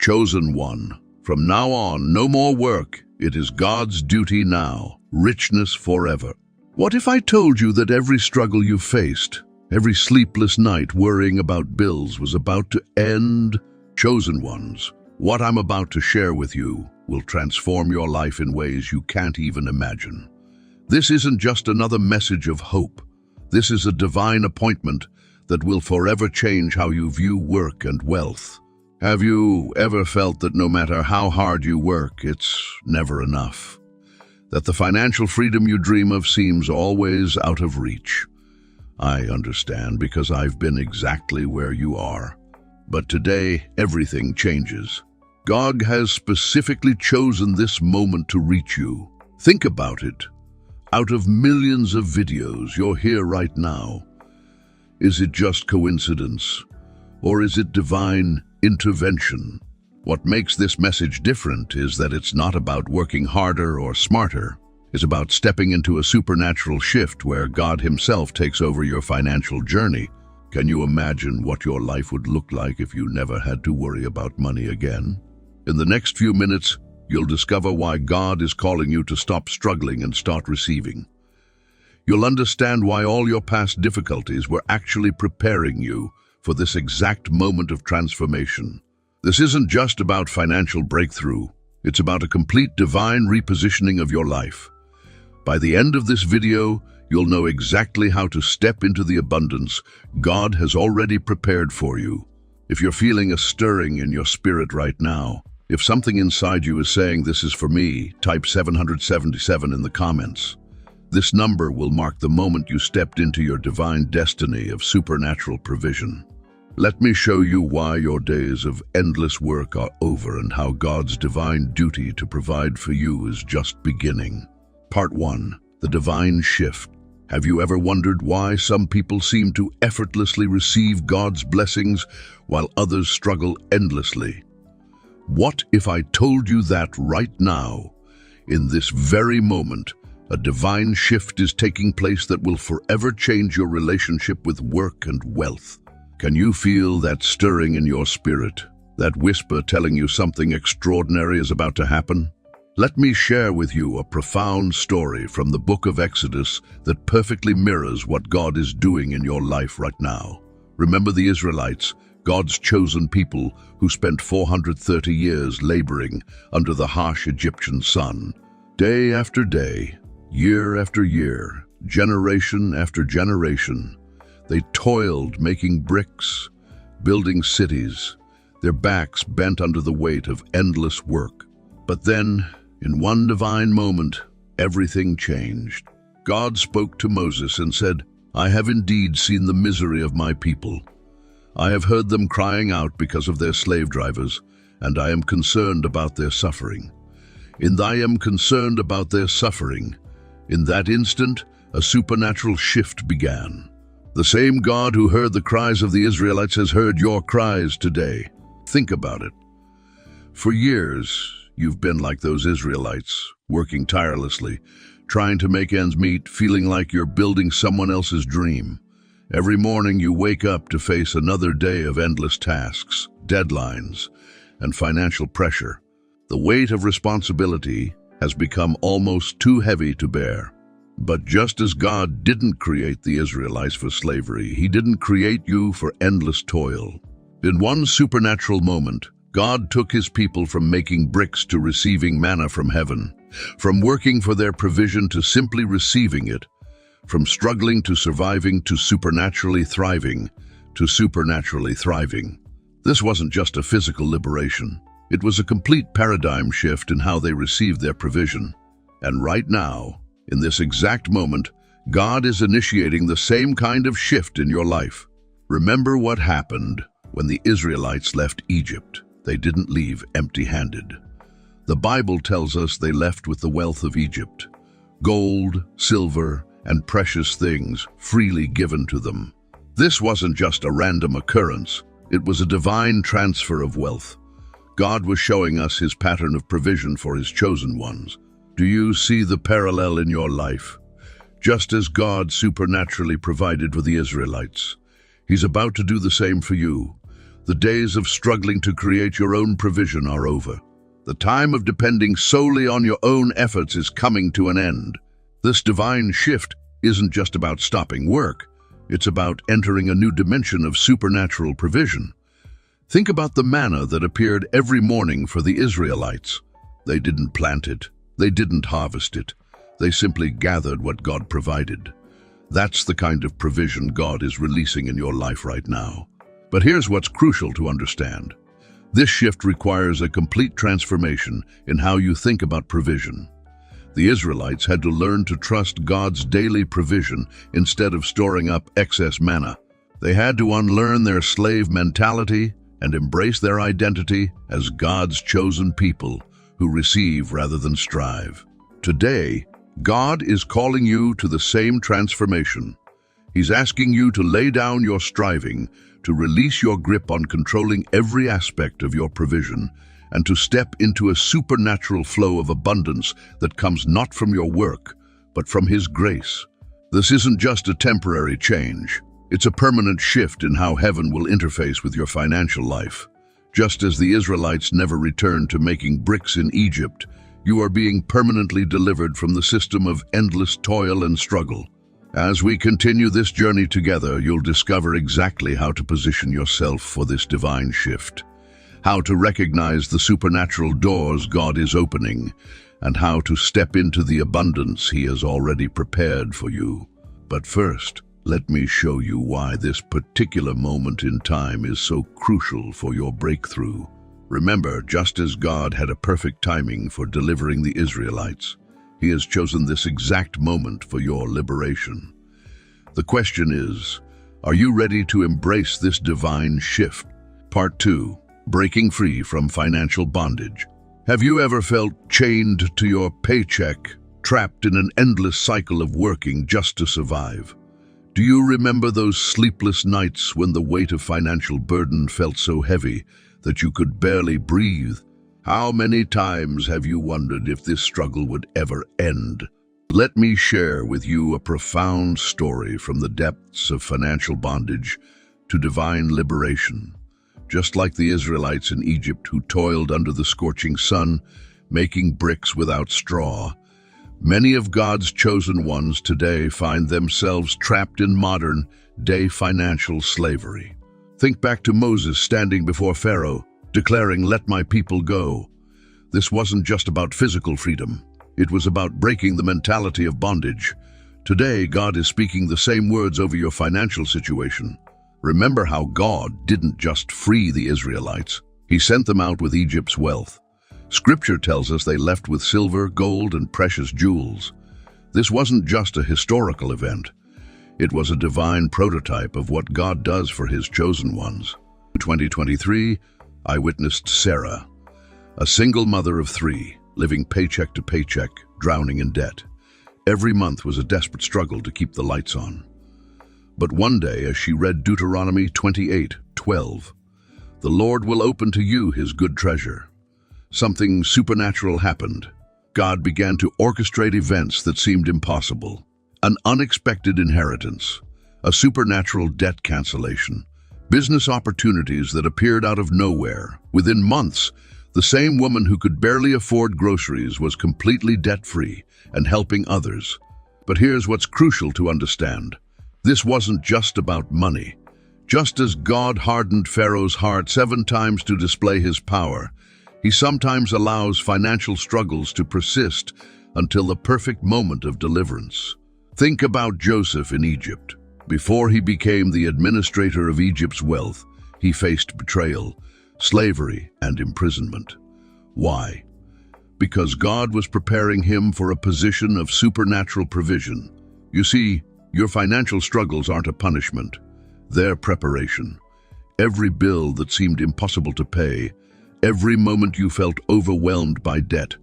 Chosen one. From now on, no more work. It is God's duty now. Richness forever. What if I told you that every struggle you faced, every sleepless night worrying about bills was about to end? Chosen ones, what I'm about to share with you will transform your life in ways you can't even imagine. This isn't just another message of hope. This is a divine appointment that will forever change how you view work and wealth. Have you ever felt that no matter how hard you work, it's never enough? That the financial freedom you dream of seems always out of reach? I understand, because I've been exactly where you are. But today, everything changes. God has specifically chosen this moment to reach you. Think about it. Out of millions of videos, you're here right now. Is it just coincidence? Or is it divine intervention? What makes this message different is that it's not about working harder or smarter. It's about stepping into a supernatural shift where God Himself takes over your financial journey. Can you imagine what your life would look like if you never had to worry about money again? In the next few minutes, you'll discover why God is calling you to stop struggling and start receiving. You'll understand why all your past difficulties were actually preparing you for this exact moment of transformation. This isn't just about financial breakthrough. It's about a complete divine repositioning of your life. By the end of this video, you'll know exactly how to step into the abundance God has already prepared for you. If you're feeling a stirring in your spirit right now, if something inside you is saying this is for me, type 777 in the comments. This number will mark the moment you stepped into your divine destiny of supernatural provision. Let me show you why your days of endless work are over and how God's divine duty to provide for you is just beginning. Part 1. The Divine Shift. Have you ever wondered why some people seem to effortlessly receive God's blessings while others struggle endlessly? What if I told you that right now, in this very moment, a divine shift is taking place that will forever change your relationship with work and wealth? Can you feel that stirring in your spirit, that whisper telling you something extraordinary is about to happen? Let me share with you a profound story from the book of Exodus that perfectly mirrors what God is doing in your life right now. Remember the Israelites, God's chosen people who spent 430 years laboring under the harsh Egyptian sun. Day after day, year after year, generation after generation, they toiled making bricks, building cities, their backs bent under the weight of endless work. But then, in one divine moment, everything changed. God spoke to Moses and said, "I have indeed seen the misery of my people. I have heard them crying out because of their slave drivers, and I am concerned about their suffering. In that instant, a supernatural shift began. The same God who heard the cries of the Israelites has heard your cries today." Think about it. For years, you've been like those Israelites, working tirelessly, trying to make ends meet, feeling like you're building someone else's dream. Every morning you wake up to face another day of endless tasks, deadlines, and financial pressure. The weight of responsibility has become almost too heavy to bear. But just as God didn't create the Israelites for slavery, He didn't create you for endless toil. In one supernatural moment, God took His people from making bricks to receiving manna from heaven, from working for their provision to simply receiving it, from struggling to surviving to supernaturally thriving. This wasn't just a physical liberation. It was a complete paradigm shift in how they received their provision. And right now, in this exact moment, God is initiating the same kind of shift in your life. Remember what happened when the Israelites left Egypt. They didn't leave empty-handed. The Bible tells us they left with the wealth of Egypt, gold, silver, and precious things freely given to them. This wasn't just a random occurrence. It was a divine transfer of wealth. God was showing us His pattern of provision for His chosen ones. Do you see the parallel in your life? Just as God supernaturally provided for the Israelites, He's about to do the same for you. The days of struggling to create your own provision are over. The time of depending solely on your own efforts is coming to an end. This divine shift isn't just about stopping work. It's about entering a new dimension of supernatural provision. Think about the manna that appeared every morning for the Israelites. They didn't plant it. They didn't harvest it. They simply gathered what God provided. That's the kind of provision God is releasing in your life right now. But here's what's crucial to understand. This shift requires a complete transformation in how you think about provision. The Israelites had to learn to trust God's daily provision instead of storing up excess manna. They had to unlearn their slave mentality and embrace their identity as God's chosen people who receive rather than strive. Today, God is calling you to the same transformation. He's asking you to lay down your striving, to release your grip on controlling every aspect of your provision, and to step into a supernatural flow of abundance that comes not from your work, but from His grace. This isn't just a temporary change. It's a permanent shift in how heaven will interface with your financial life. Just as the Israelites never returned to making bricks in Egypt, you are being permanently delivered from the system of endless toil and struggle. As we continue this journey together, you'll discover exactly how to position yourself for this divine shift, how to recognize the supernatural doors God is opening, and how to step into the abundance He has already prepared for you. But first, let me show you why this particular moment in time is so crucial for your breakthrough. Remember, just as God had a perfect timing for delivering the Israelites, He has chosen this exact moment for your liberation. The question is, are you ready to embrace this divine shift? Part 2. Breaking free from financial bondage. Have you ever felt chained to your paycheck, trapped in an endless cycle of working just to survive? Do you remember those sleepless nights when the weight of financial burden felt so heavy that you could barely breathe? How many times have you wondered if this struggle would ever end? Let me share with you a profound story from the depths of financial bondage to divine liberation. Just like the Israelites in Egypt who toiled under the scorching sun, making bricks without straw, many of God's chosen ones today find themselves trapped in modern-day financial slavery. Think back to Moses standing before Pharaoh, declaring, "Let my people go." This wasn't just about physical freedom. It was about breaking the mentality of bondage. Today, God is speaking the same words over your financial situation. Remember how God didn't just free the Israelites. He sent them out with Egypt's wealth. Scripture tells us they left with silver, gold, and precious jewels. This wasn't just a historical event. It was a divine prototype of what God does for His chosen ones. In 2023, I witnessed Sarah, a single mother of 3, living paycheck to paycheck, drowning in debt. Every month was a desperate struggle to keep the lights on. But one day, as she read Deuteronomy 28:12, "The Lord will open to you His good treasure," something supernatural happened. God began to orchestrate events that seemed impossible. An unexpected inheritance, a supernatural debt cancellation, business opportunities that appeared out of nowhere. Within months, the same woman who could barely afford groceries was completely debt-free and helping others. But here's what's crucial to understand. This wasn't just about money. Just as God hardened Pharaoh's heart 7 times to display His power, He sometimes allows financial struggles to persist until the perfect moment of deliverance. Think about Joseph in Egypt. Before he became the administrator of Egypt's wealth, he faced betrayal, slavery, and imprisonment. Why? Because God was preparing him for a position of supernatural provision. You see, your financial struggles aren't a punishment. They're preparation. Every bill that seemed impossible to pay, every moment you felt overwhelmed by debt,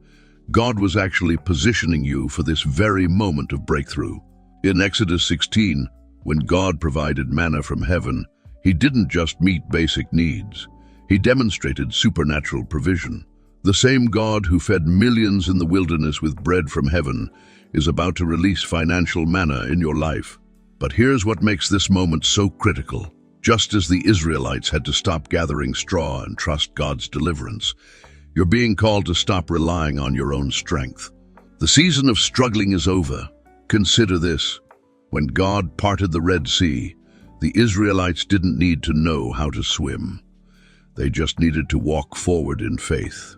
God was actually positioning you for this very moment of breakthrough. In Exodus 16, when God provided manna from heaven, He didn't just meet basic needs. He demonstrated supernatural provision. The same God who fed millions in the wilderness with bread from heaven is about to release financial manna in your life. But here's what makes this moment so critical. Just as the Israelites had to stop gathering straw and trust God's deliverance, you're being called to stop relying on your own strength. The season of struggling is over. Consider this. When God parted the Red Sea, the Israelites didn't need to know how to swim. They just needed to walk forward in faith.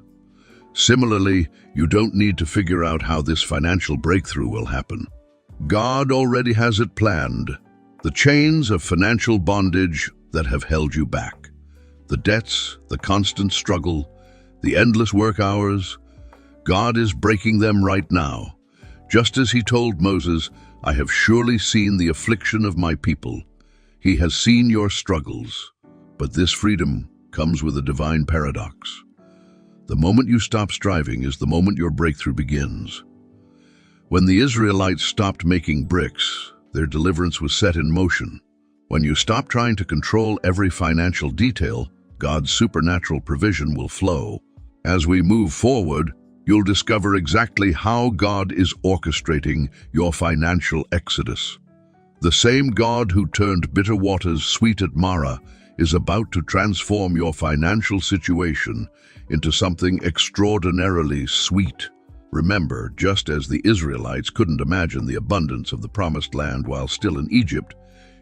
Similarly, you don't need to figure out how this financial breakthrough will happen. God already has it planned. The chains of financial bondage that have held you back, the debts, the constant struggle, the endless work hours, God is breaking them right now. Just as he told Moses, "I have surely seen the affliction of my people." He has seen your struggles. But this freedom comes with a divine paradox. The moment you stop striving is the moment your breakthrough begins. When the Israelites stopped making bricks, their deliverance was set in motion. When you stop trying to control every financial detail, God's supernatural provision will flow. As we move forward, you'll discover exactly how God is orchestrating your financial exodus. The same God who turned bitter waters sweet at Marah is about to transform your financial situation into something extraordinarily sweet. Remember, just as the Israelites couldn't imagine the abundance of the promised land while still in Egypt,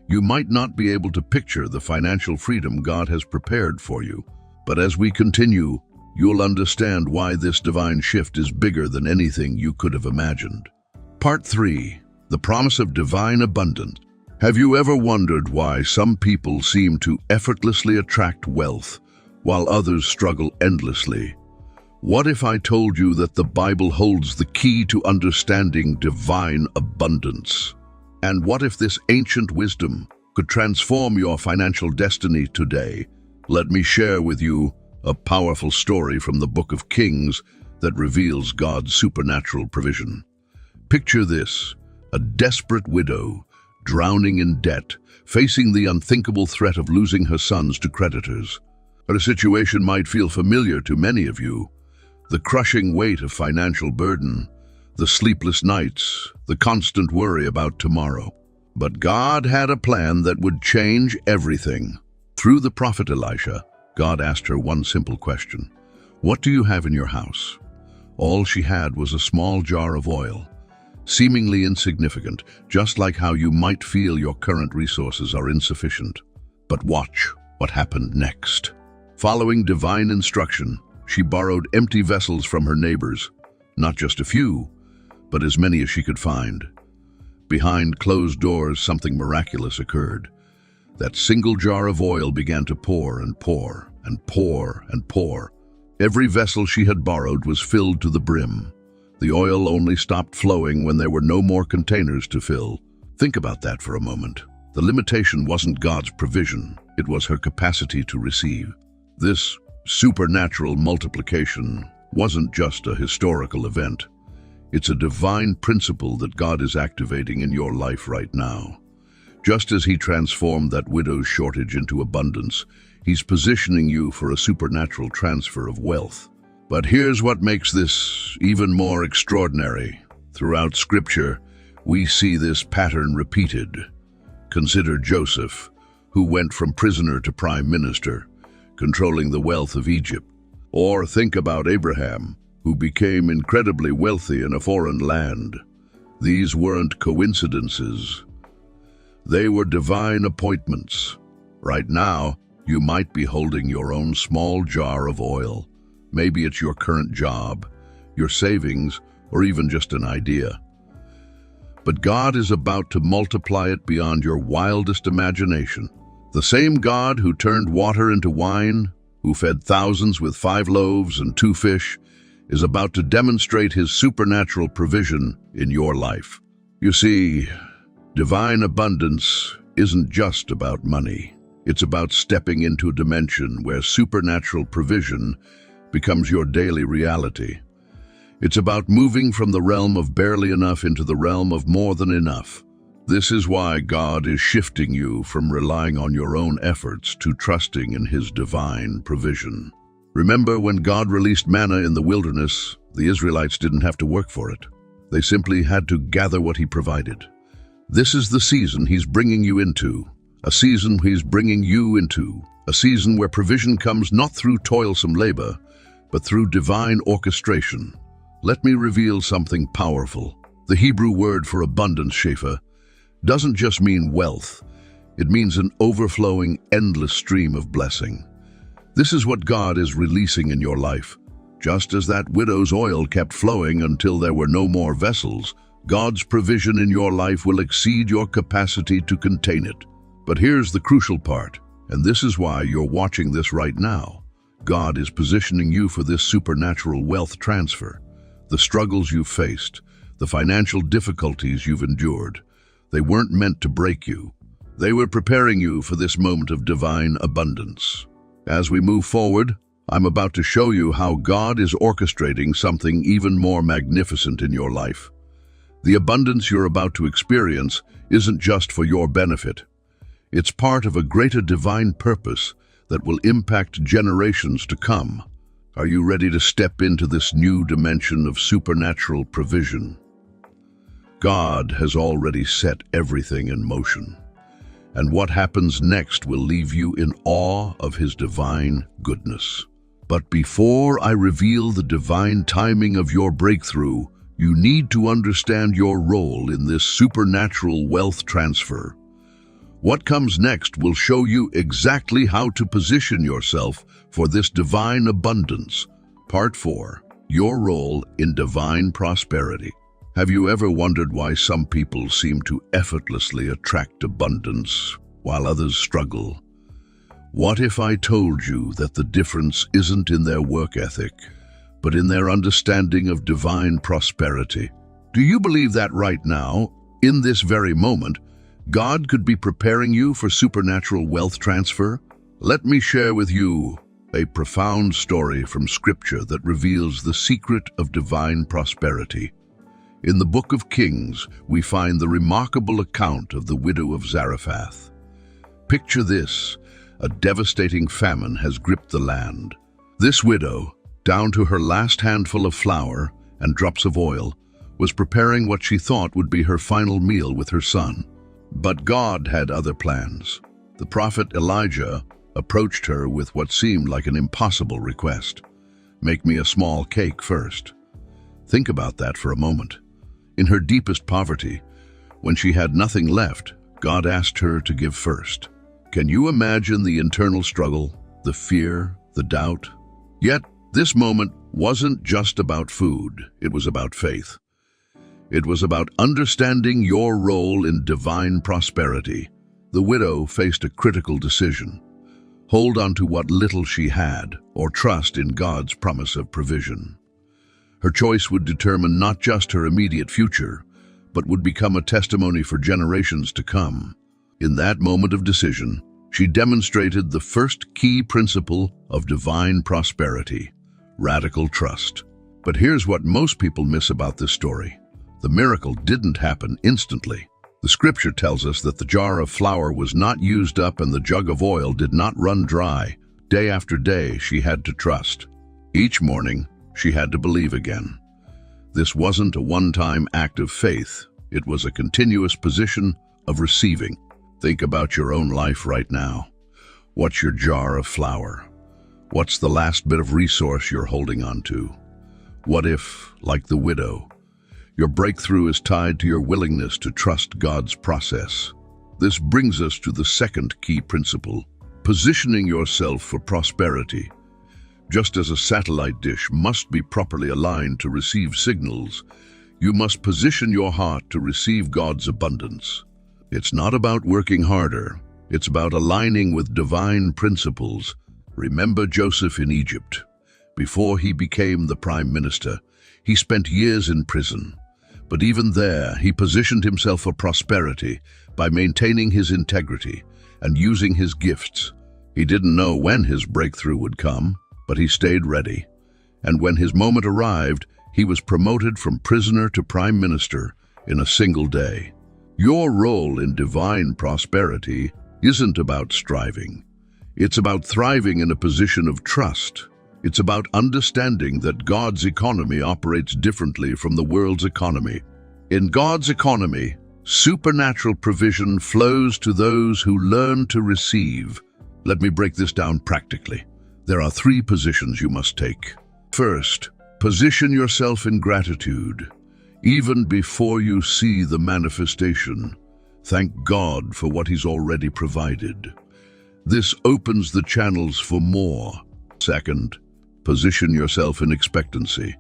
you might not be able to picture the financial freedom God has prepared for you. But as we continue, you'll understand why this divine shift is bigger than anything you could have imagined. Part 3. The Promise of Divine Abundance. Have you ever wondered why some people seem to effortlessly attract wealth, while others struggle endlessly? What if I told you that the Bible holds the key to understanding divine abundance? And what if this ancient wisdom could transform your financial destiny today? Let me share with you a powerful story from the Book of Kings that reveals God's supernatural provision. Picture this: a desperate widow, drowning in debt, facing the unthinkable threat of losing her sons to creditors. Her situation might feel familiar to many of you. The crushing weight of financial burden, the sleepless nights, the constant worry about tomorrow. But God had a plan that would change everything. Through the prophet Elisha, God asked her one simple question: "What do you have in your house?" All she had was a small jar of oil, seemingly insignificant, just like how you might feel your current resources are insufficient. But watch what happened next. Following divine instruction, she borrowed empty vessels from her neighbors, not just a few, but as many as she could find. Behind closed doors, something miraculous occurred. That single jar of oil began to pour and pour and pour and pour. Every vessel she had borrowed was filled to the brim. The oil only stopped flowing when there were no more containers to fill. Think about that for a moment. The limitation wasn't God's provision, it was her capacity to receive. This supernatural multiplication wasn't just a historical event. It's a divine principle that God is activating in your life right now. Just as he transformed that widow's shortage into abundance, he's positioning you for a supernatural transfer of wealth. But here's what makes this even more extraordinary. Throughout Scripture, we see this pattern repeated. Consider Joseph, who went from prisoner to prime minister, controlling the wealth of Egypt. Or think about Abraham, who became incredibly wealthy in a foreign land. These weren't coincidences. They were divine appointments. Right now, you might be holding your own small jar of oil. Maybe it's your current job, your savings, or even just an idea. But God is about to multiply it beyond your wildest imagination. The same God who turned water into wine, who fed thousands with 5 loaves and 2 fish, is about to demonstrate his supernatural provision in your life. You see, divine abundance isn't just about money. It's about stepping into a dimension where supernatural provision becomes your daily reality. It's about moving from the realm of barely enough into the realm of more than enough. This is why God is shifting you from relying on your own efforts to trusting in his divine provision. Remember when God released manna in the wilderness, the Israelites didn't have to work for it. They simply had to gather what he provided. This is the season he's bringing you into, a season He's bringing you into, a season where provision comes not through toilsome labor, but through divine orchestration. Let me reveal something powerful. The Hebrew word for abundance, shefa, doesn't just mean wealth. It means an overflowing, endless stream of blessing. This is what God is releasing in your life. Just as that widow's oil kept flowing until there were no more vessels, God's provision in your life will exceed your capacity to contain it. But here's the crucial part, and this is why you're watching this right now. God is positioning you for this supernatural wealth transfer. The struggles you've faced, the financial difficulties you've endured, they weren't meant to break you. They were preparing you for this moment of divine abundance. As we move forward, I'm about to show you how God is orchestrating something even more magnificent in your life. The abundance you're about to experience isn't just for your benefit. It's part of a greater divine purpose that will impact generations to come. Are you ready to step into this new dimension of supernatural provision? God has already set everything in motion, and what happens next will leave you in awe of His divine goodness. But before I reveal the divine timing of your breakthrough, you need to understand your role in this supernatural wealth transfer. What comes next will show you exactly how to position yourself for this divine abundance. Part 4. Your role in divine prosperity. Have you ever wondered why some people seem to effortlessly attract abundance, while others struggle? What if I told you that the difference isn't in their work ethic, but in their understanding of divine prosperity? Do you believe that right now, in this very moment, God could be preparing you for supernatural wealth transfer? Let me share with you a profound story from Scripture that reveals the secret of divine prosperity. In the book of Kings, we find the remarkable account of the widow of Zarephath. Picture this: a devastating famine has gripped the land. This widow, down to her last handful of flour and drops of oil, was preparing what she thought would be her final meal with her son. But God had other plans. The prophet Elijah approached her with what seemed like an impossible request. "Make me a small cake first." Think about that for a moment. In her deepest poverty, when she had nothing left, God asked her to give first. Can you imagine the internal struggle, the fear, the doubt? Yet, this moment wasn't just about food, it was about faith. It was about understanding your role in divine prosperity. The widow faced a critical decision: hold on to what little she had, or trust in God's promise of provision. Her choice would determine not just her immediate future, but would become a testimony for generations to come. In that moment of decision, she demonstrated the first key principle of divine prosperity: radical trust. But here's what most people miss about this story. The miracle didn't happen instantly. The Scripture tells us that the jar of flour was not used up and the jug of oil did not run dry. Day after day, she had to trust. Each morning, she had to believe again. This wasn't a one-time act of faith. It was a continuous position of receiving. Think about your own life right now. What's your jar of flour? What's the last bit of resource you're holding on to? What if, like the widow, your breakthrough is tied to your willingness to trust God's process? This brings us to the second key principle: positioning yourself for prosperity. Just as a satellite dish must be properly aligned to receive signals, you must position your heart to receive God's abundance. It's not about working harder, it's about aligning with divine principles. Remember Joseph in Egypt. Before he became the prime minister, he spent years in prison. But even there, he positioned himself for prosperity by maintaining his integrity and using his gifts. He didn't know when his breakthrough would come, but he stayed ready. And when his moment arrived, he was promoted from prisoner to prime minister in a single day. Your role in divine prosperity isn't about striving. It's about thriving in a position of trust. It's about understanding that God's economy operates differently from the world's economy. In God's economy, Supernatural provision flows to those who learn to receive. Let me break this down practically. There are 3 positions you must take. First, position yourself in gratitude. Even before you see the manifestation, thank God for what He's already provided. This opens the channels for more. Second, position yourself in expectancy.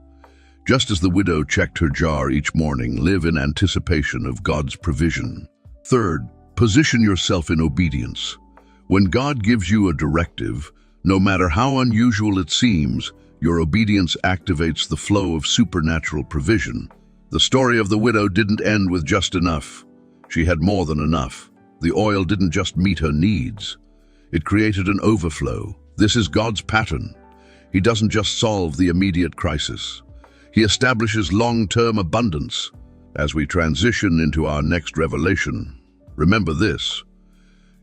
Just as the widow checked her jar each morning, live in anticipation of God's provision. Third, position yourself in obedience. When God gives you a directive, no matter how unusual it seems, your obedience activates the flow of supernatural provision. The story of the widow didn't end with just enough. She had more than enough. The oil didn't just meet her needs. It created an overflow. This is God's pattern. He doesn't just solve the immediate crisis. He establishes long-term abundance. As we transition into our next revelation, remember this: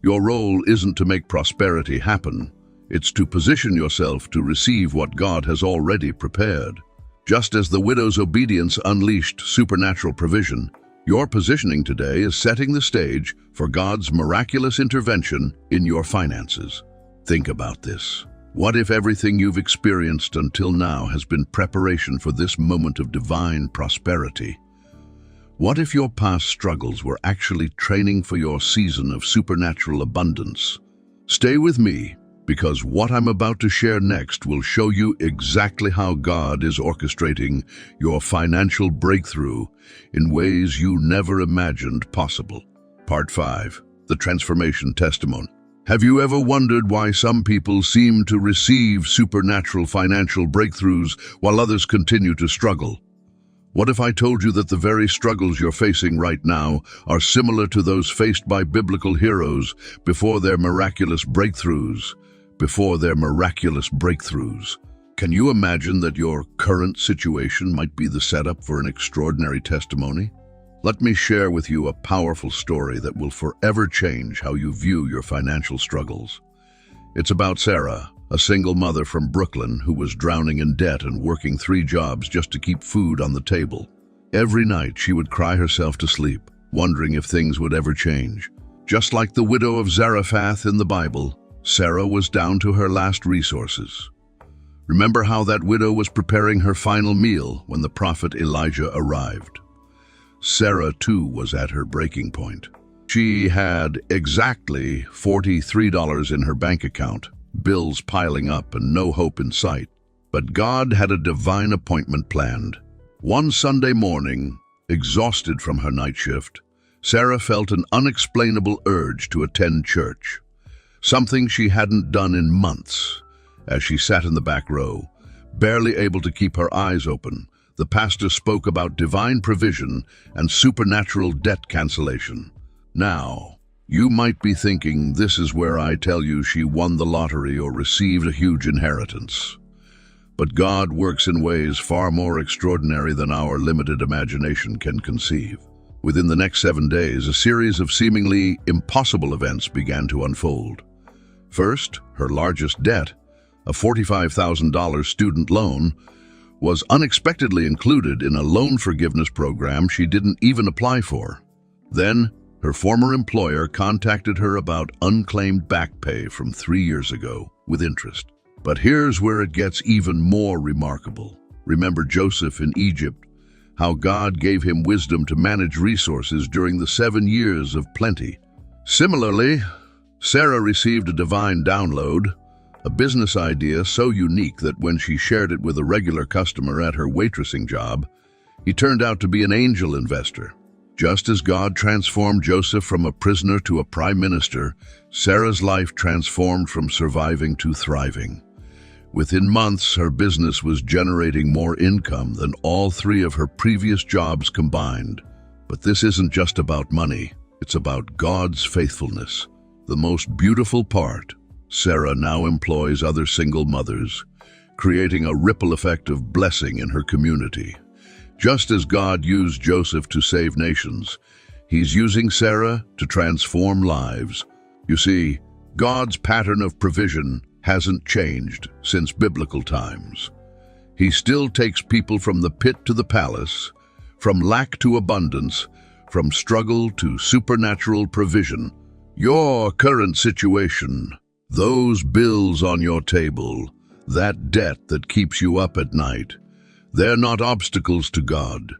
your role isn't to make prosperity happen. It's to position yourself to receive what God has already prepared. Just as the widow's obedience unleashed supernatural provision, your positioning today is setting the stage for God's miraculous intervention in your finances. Think about this. What if everything you've experienced until now has been preparation for this moment of divine prosperity? What if your past struggles were actually training for your season of supernatural abundance? Stay with me, because what I'm about to share next will show you exactly how God is orchestrating your financial breakthrough in ways you never imagined possible. Part 5. The Transformation Testimony. Have you ever wondered why some people seem to receive supernatural financial breakthroughs while others continue to struggle? What if I told you that the very struggles you're facing right now are similar to those faced by biblical heroes before their miraculous breakthroughs? Can you imagine that your current situation might be the setup for an extraordinary testimony? Let me share with you a powerful story that will forever change how you view your financial struggles. It's about Sarah, a single mother from Brooklyn who was drowning in debt and working 3 jobs just to keep food on the table. Every night she would cry herself to sleep, wondering if things would ever change. Just like the widow of Zarephath in the Bible, Sarah was down to her last resources. Remember how that widow was preparing her final meal when the prophet Elijah arrived? Sarah, too, was at her breaking point. She had exactly $43 in her bank account, bills piling up and no hope in sight. But God had a divine appointment planned. One Sunday morning, exhausted from her night shift, Sarah felt an unexplainable urge to attend church, something she hadn't done in months. As she sat in the back row, barely able to keep her eyes open, the pastor spoke about divine provision and supernatural debt cancellation. Now, you might be thinking, this is where I tell you she won the lottery or received a huge inheritance. But God works in ways far more extraordinary than our limited imagination can conceive. Within the next 7 days, a series of seemingly impossible events began to unfold. First, her largest debt, a $45,000 student loan, was unexpectedly included in a loan forgiveness program she didn't even apply for. Then, her former employer contacted her about unclaimed back pay from 3 years ago with interest. But here's where it gets even more remarkable. Remember Joseph in Egypt, how God gave him wisdom to manage resources during the 7 years of plenty. Similarly, Sarah received a divine download, a business idea so unique that when she shared it with a regular customer at her waitressing job, he turned out to be an angel investor. Just as God transformed Joseph from a prisoner to a prime minister, Sarah's life transformed from surviving to thriving. Within months, her business was generating more income than all 3 of her previous jobs combined. But this isn't just about money, it's about God's faithfulness. The most beautiful part, Sarah now employs other single mothers, creating a ripple effect of blessing in her community. Just as God used Joseph to save nations, He's using Sarah to transform lives. You see, God's pattern of provision hasn't changed since biblical times. He still takes people from the pit to the palace, from lack to abundance, From struggle to supernatural provision, your current situation, those bills on your table, that debt that keeps you up at night, they're not obstacles to God.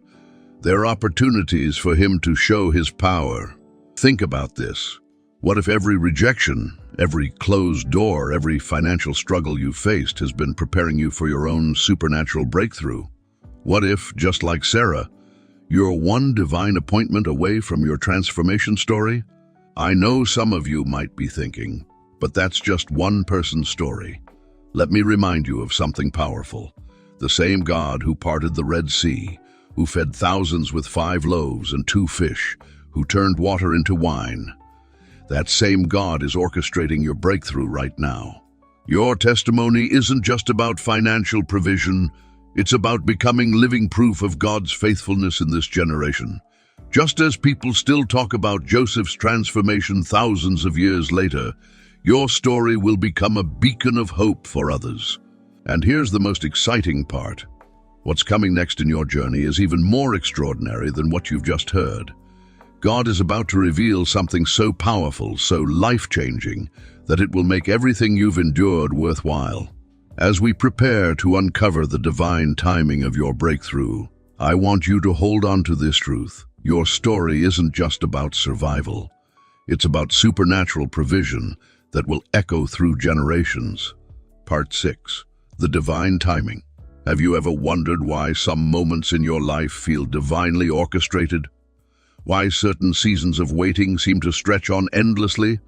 They're opportunities for Him to show His power. Think about this. What if every rejection, every closed door, every financial struggle you faced has been preparing you for your own supernatural breakthrough? What if, just like Sarah, you're one divine appointment away from your transformation story? I know some of you might be thinking, but that's just one person's story. Let me remind you of something powerful. The same God who parted the Red Sea, who fed thousands with 5 loaves and 2 fish, who turned water into wine. That same God is orchestrating your breakthrough right now. Your testimony isn't just about financial provision, it's about becoming living proof of God's faithfulness in this generation. Just as people still talk about Joseph's transformation thousands of years later, your story will become a beacon of hope for others. And here's the most exciting part. What's coming next in your journey is even more extraordinary than what you've just heard. God is about to reveal something so powerful, so life-changing, that it will make everything you've endured worthwhile. As we prepare to uncover the divine timing of your breakthrough, I want you to hold on to this truth. Your story isn't just about survival. It's about supernatural provision that will echo through generations. Part 6. The divine timing. Have you ever wondered why some moments in your life feel divinely orchestrated? Why certain seasons of waiting seem to stretch on endlessly,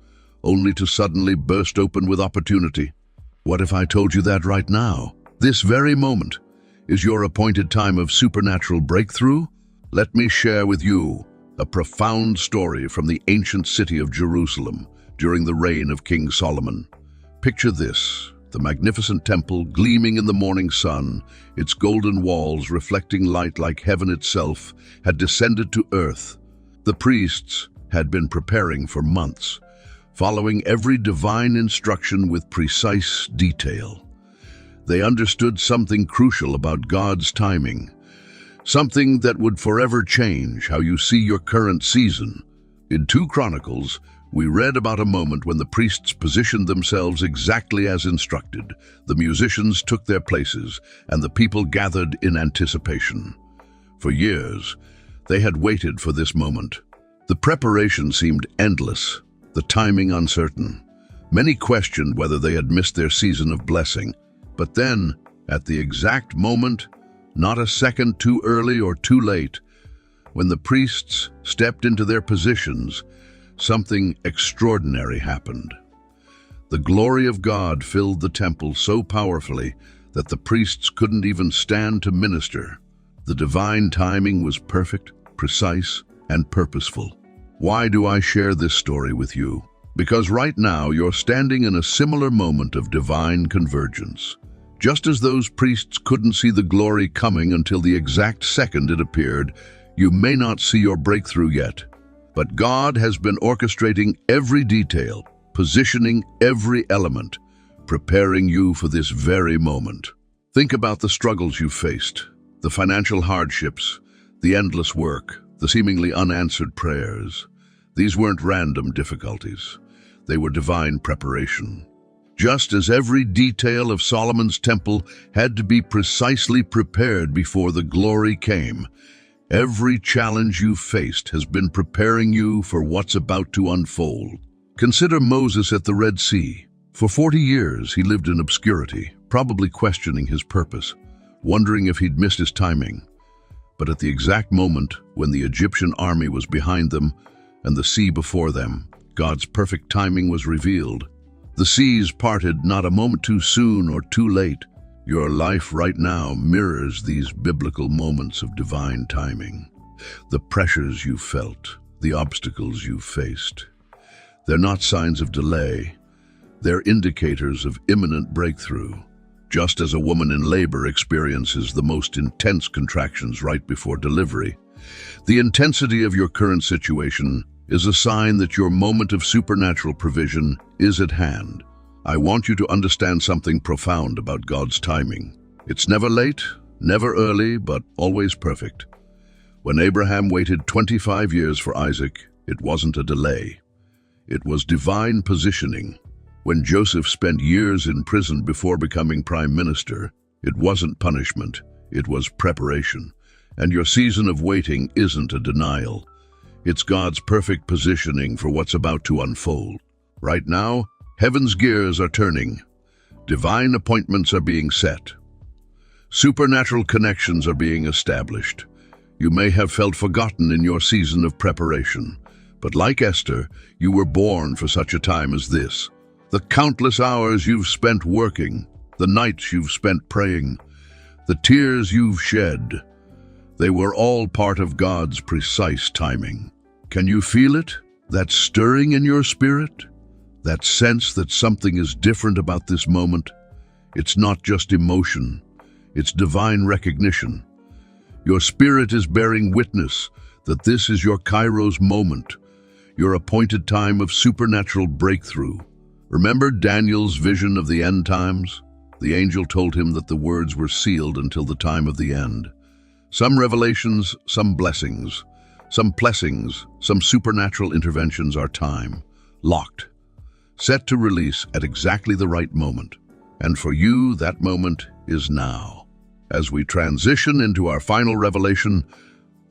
only to suddenly burst open with opportunity? What if I told you that right now? This very moment is your appointed time of supernatural breakthrough? Let me share with you a profound story from the ancient city of Jerusalem during the reign of King Solomon. Picture this: the magnificent temple gleaming in the morning sun, its golden walls reflecting light like heaven itself, had descended to earth. The priests had been preparing for months, following every divine instruction with precise detail. They understood something crucial about God's timing, something that would forever change how you see your current season. In 2 Chronicles, we read about a moment when the priests positioned themselves exactly as instructed. The musicians took their places, and the people gathered in anticipation. For years, they had waited for this moment. The preparation seemed endless, the timing uncertain. Many questioned whether they had missed their season of blessing. But then, at the exact moment, not a second too early or too late, when the priests stepped into their positions, something extraordinary happened. The glory of God filled the temple so powerfully that the priests couldn't even stand to minister. The divine timing was perfect, precise, and purposeful. Why do I share this story with you? Because right now you're standing in a similar moment of divine convergence. Just as those priests couldn't see the glory coming until the exact second it appeared, you may not see your breakthrough yet. But God has been orchestrating every detail, positioning every element, preparing you for this very moment. Think about the struggles you've faced, the financial hardships, the endless work, the seemingly unanswered prayers. These weren't random difficulties. They were divine preparation. Just as every detail of Solomon's temple had to be precisely prepared before the glory came, every challenge you faced has been preparing you for what's about to unfold. Consider Moses at the Red Sea. For 40 years, he lived in obscurity, probably questioning his purpose, wondering if he'd missed his timing. But at the exact moment when the Egyptian army was behind them and the sea before them, God's perfect timing was revealed. The seas parted not a moment too soon or too late. Your life right now mirrors these biblical moments of divine timing. The pressures you felt, the obstacles you faced, they're not signs of delay. They're indicators of imminent breakthrough. Just as a woman in labor experiences the most intense contractions right before delivery, the intensity of your current situation is a sign that your moment of supernatural provision is at hand. I want you to understand something profound about God's timing. It's never late, never early, but always perfect. When Abraham waited 25 years for Isaac, it wasn't a delay. It was divine positioning. When Joseph spent years in prison before becoming prime minister, it wasn't punishment, it was preparation. And your season of waiting isn't a denial. It's God's perfect positioning for what's about to unfold. Right now, heaven's gears are turning. Divine appointments are being set. Supernatural connections are being established. You may have felt forgotten in your season of preparation, but like Esther, you were born for such a time as this. The countless hours you've spent working, the nights you've spent praying, the tears you've shed, they were all part of God's precise timing. Can you feel it? That stirring in your spirit? That sense that something is different about this moment? It's not just emotion, it's divine recognition. Your spirit is bearing witness that this is your Kairos moment, your appointed time of supernatural breakthrough. Remember Daniel's vision of the end times? The angel told him that the words were sealed until the time of the end. Some revelations, some blessings, some supernatural interventions are time, locked, set to release at exactly the right moment. And for you, that moment is now. As we transition into our final revelation,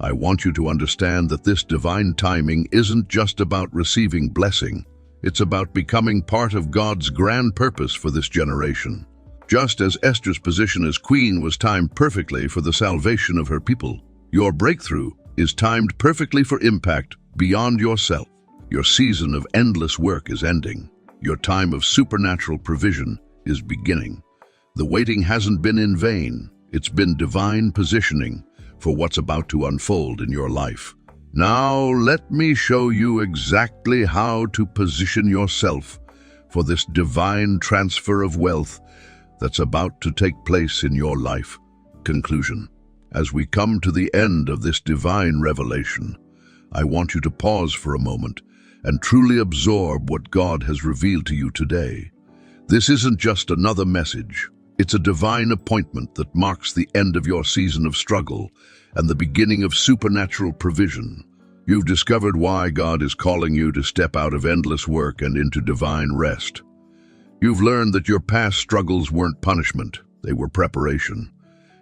I want you to understand that this divine timing isn't just about receiving blessing. It's about becoming part of God's grand purpose for this generation. Just as Esther's position as queen was timed perfectly for the salvation of her people, your breakthrough is timed perfectly for impact beyond yourself. Your season of endless work is ending. Your time of supernatural provision is beginning. The waiting hasn't been in vain. It's been divine positioning for what's about to unfold in your life. Now, let me show you exactly how to position yourself for this divine transfer of wealth that's about to take place in your life. Conclusion. As we come to the end of this divine revelation, I want you to pause for a moment and truly absorb what God has revealed to you today. This isn't just another message. It's a divine appointment that marks the end of your season of struggle and the beginning of supernatural provision. You've discovered why God is calling you to step out of endless work and into divine rest. You've learned that your past struggles weren't punishment, they were preparation.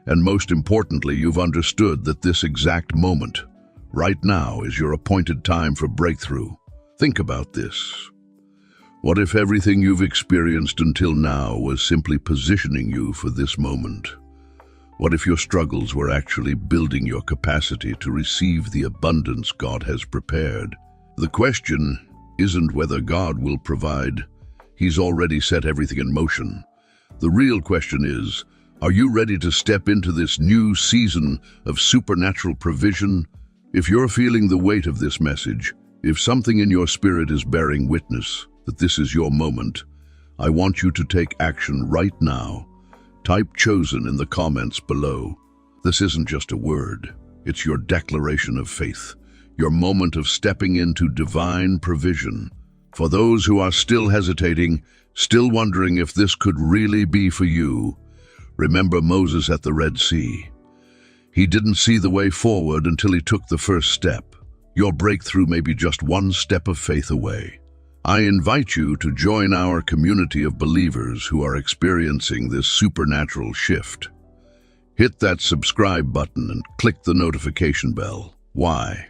And most importantly, you've understood that this exact moment, right now, is your appointed time for breakthrough. Think about this. What if everything you've experienced until now was simply positioning you for this moment? What if your struggles were actually building your capacity to receive the abundance God has prepared? The question isn't whether God will provide. He's already set everything in motion. The real question is, are you ready to step into this new season of supernatural provision? If you're feeling the weight of this message, if something in your spirit is bearing witness that this is your moment, I want you to take action right now. Type "chosen" in the comments below. This isn't just a word, it's your declaration of faith, your moment of stepping into divine provision. For those who are still hesitating, still wondering if this could really be for you, remember Moses at the Red Sea. He didn't see the way forward until he took the first step. Your breakthrough may be just one step of faith away. I invite you to join our community of believers who are experiencing this supernatural shift. Hit that subscribe button and click the notification bell. Why?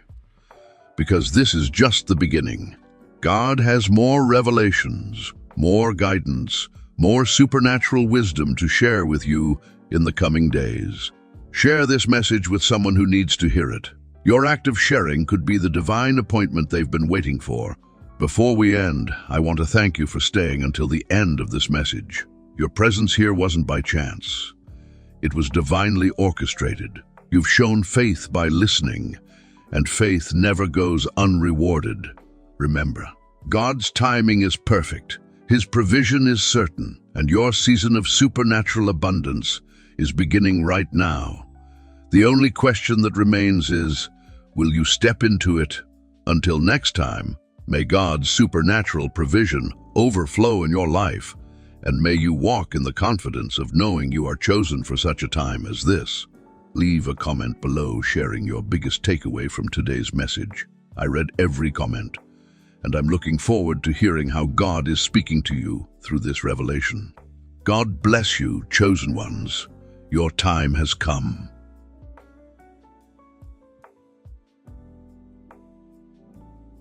Because this is just the beginning. God has more revelations, more guidance, more supernatural wisdom to share with you in the coming days. Share this message with someone who needs to hear it. Your act of sharing could be the divine appointment they've been waiting for. Before we end, I want to thank you for staying until the end of this message. Your presence here wasn't by chance. It was divinely orchestrated. You've shown faith by listening, and faith never goes unrewarded. Remember, God's timing is perfect, His provision is certain, and your season of supernatural abundance is beginning right now. The only question that remains is, will you step into it? Until next time, may God's supernatural provision overflow in your life, and may you walk in the confidence of knowing you are chosen for such a time as this. Leave a comment below sharing your biggest takeaway from today's message. I read every comment, and I'm looking forward to hearing how God is speaking to you through this revelation. God bless you, chosen ones. Your time has come.